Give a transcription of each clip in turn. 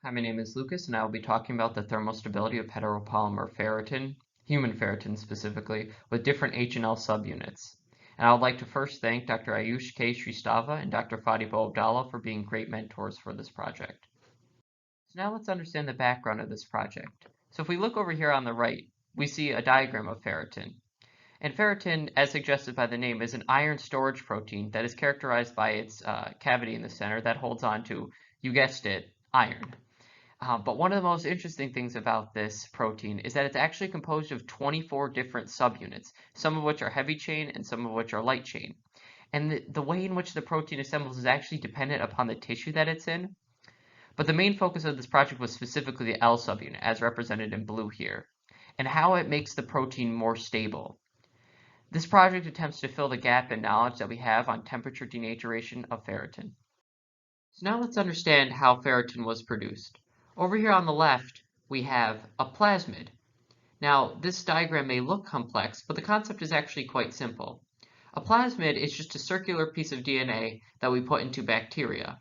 Hi, my name is Lucas, and I will be talking about the thermostability of heteropolymer ferritin, human ferritin specifically, with different H&L subunits. And I would like to first thank Dr. Ayush K. Shristava and Dr. Fadibo Abdallah for being great mentors for this project. So now let's understand the background of this project. So if we look over here on the right, we see a diagram of ferritin. And ferritin, as suggested by the name, is an iron storage protein that is characterized by its cavity in the center that holds on to, you guessed it, iron. But one of the most interesting things about this protein is that it's actually composed of 24 different subunits, some of which are heavy chain and some of which are light chain. And the way in which the protein assembles is actually dependent upon the tissue that it's in. But the main focus of this project was specifically the L subunit, as represented in blue here, and how it makes the protein more stable. This project attempts to fill the gap in knowledge that we have on temperature denaturation of ferritin. So now let's understand how ferritin was produced. Over here on the left, we have a plasmid. Now, this diagram may look complex, but the concept is actually quite simple. A plasmid is just a circular piece of DNA that we put into bacteria.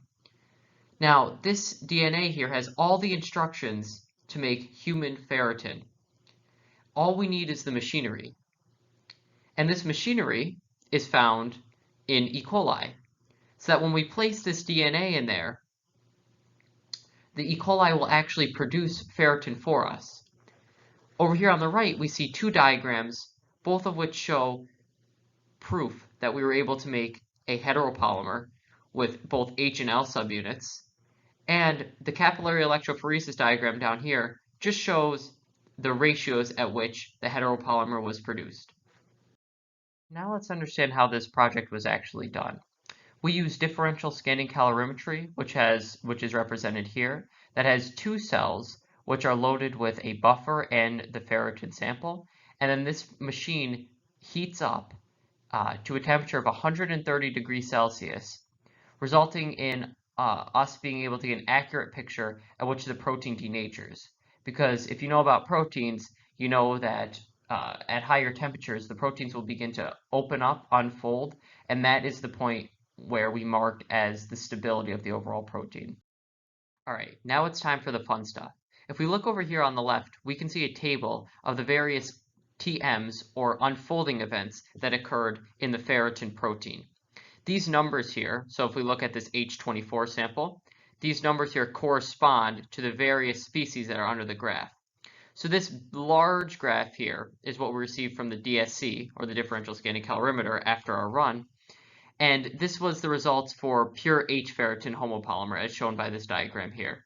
Now, this DNA here has all the instructions to make human ferritin. All we need is the machinery. And this machinery is found in E. coli. So that when we place this DNA in there, the E. coli will actually produce ferritin for us. Over here on the right, we see two diagrams, both of which show proof that we were able to make a heteropolymer with both H and L subunits. And the capillary electrophoresis diagram down here just shows the ratios at which the heteropolymer was produced. Now let's understand how this project was actually done. We use differential scanning calorimetry, which is represented here, that has two cells which are loaded with a buffer and the ferritin sample, and then this machine heats up to a temperature of 130 degrees Celsius, resulting in us being able to get an accurate picture at which the protein denatures. Because if you know about proteins, you know that at higher temperatures, the proteins will begin to open up, unfold, and that is the point where we marked as the stability of the overall protein. All right, now it's time for the fun stuff. If we look over here on the left, we can see a table of the various TMs, or unfolding events, that occurred in the ferritin protein. These numbers here, so if we look at this H24 sample, these numbers here correspond to the various species that are under the graph. So this large graph here is what we received from the DSC, or the Differential Scanning Calorimeter, after our run. And this was the results for pure H-ferritin homopolymer, as shown by this diagram here.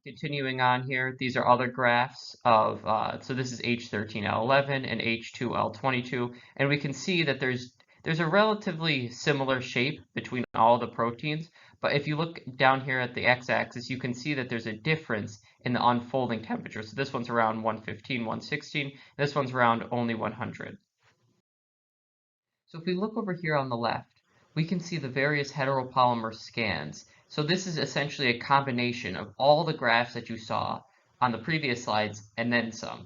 Continuing on here, these are other graphs of, so this is H13L11 and H2L22, and we can see that there's a relatively similar shape between all the proteins, but if you look down here at the x-axis, you can see that there's a difference in the unfolding temperature. So this one's around 115, 116, this one's around only 100. So if we look over here on the left, we can see the various heteropolymer scans. So this is essentially a combination of all the graphs that you saw on the previous slides and then some.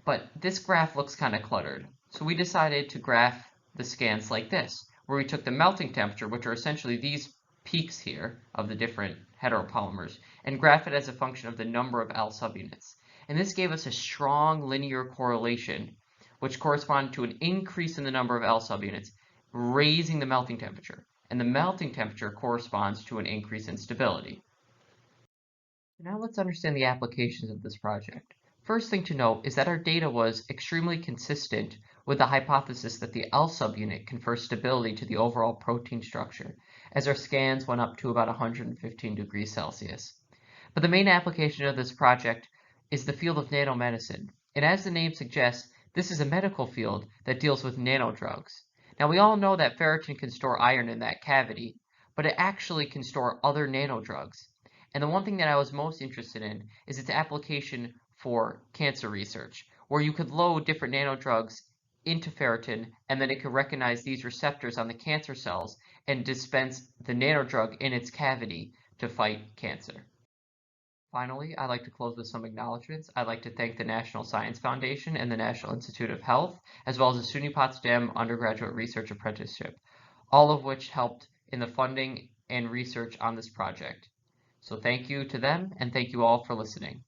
But this graph looks kind of cluttered. So we decided to graph the scans like this, where we took the melting temperature, which are essentially these peaks here of the different heteropolymers, and graph it as a function of the number of L subunits. And this gave us a strong linear correlation, which corresponded to an increase in the number of L subunits, raising the melting temperature. And the melting temperature corresponds to an increase in stability. Now let's understand the applications of this project. First thing to note is that our data was extremely consistent with the hypothesis that the L subunit confers stability to the overall protein structure, as our scans went up to about 115 degrees Celsius. But the main application of this project is the field of nanomedicine, and as the name suggests, this is a medical field that deals with nanodrugs. Now we all know that ferritin can store iron in that cavity, but it actually can store other nanodrugs. And the one thing that I was most interested in is its application for cancer research, where you could load different nanodrugs into ferritin, and then it could recognize these receptors on the cancer cells and dispense the nanodrug in its cavity to fight cancer. Finally, I'd like to close with some acknowledgments. I'd like to thank the National Science Foundation and the National Institute of Health, as well as the SUNY Potsdam Undergraduate Research Apprenticeship, all of which helped in the funding and research on this project. So thank you to them, and thank you all for listening.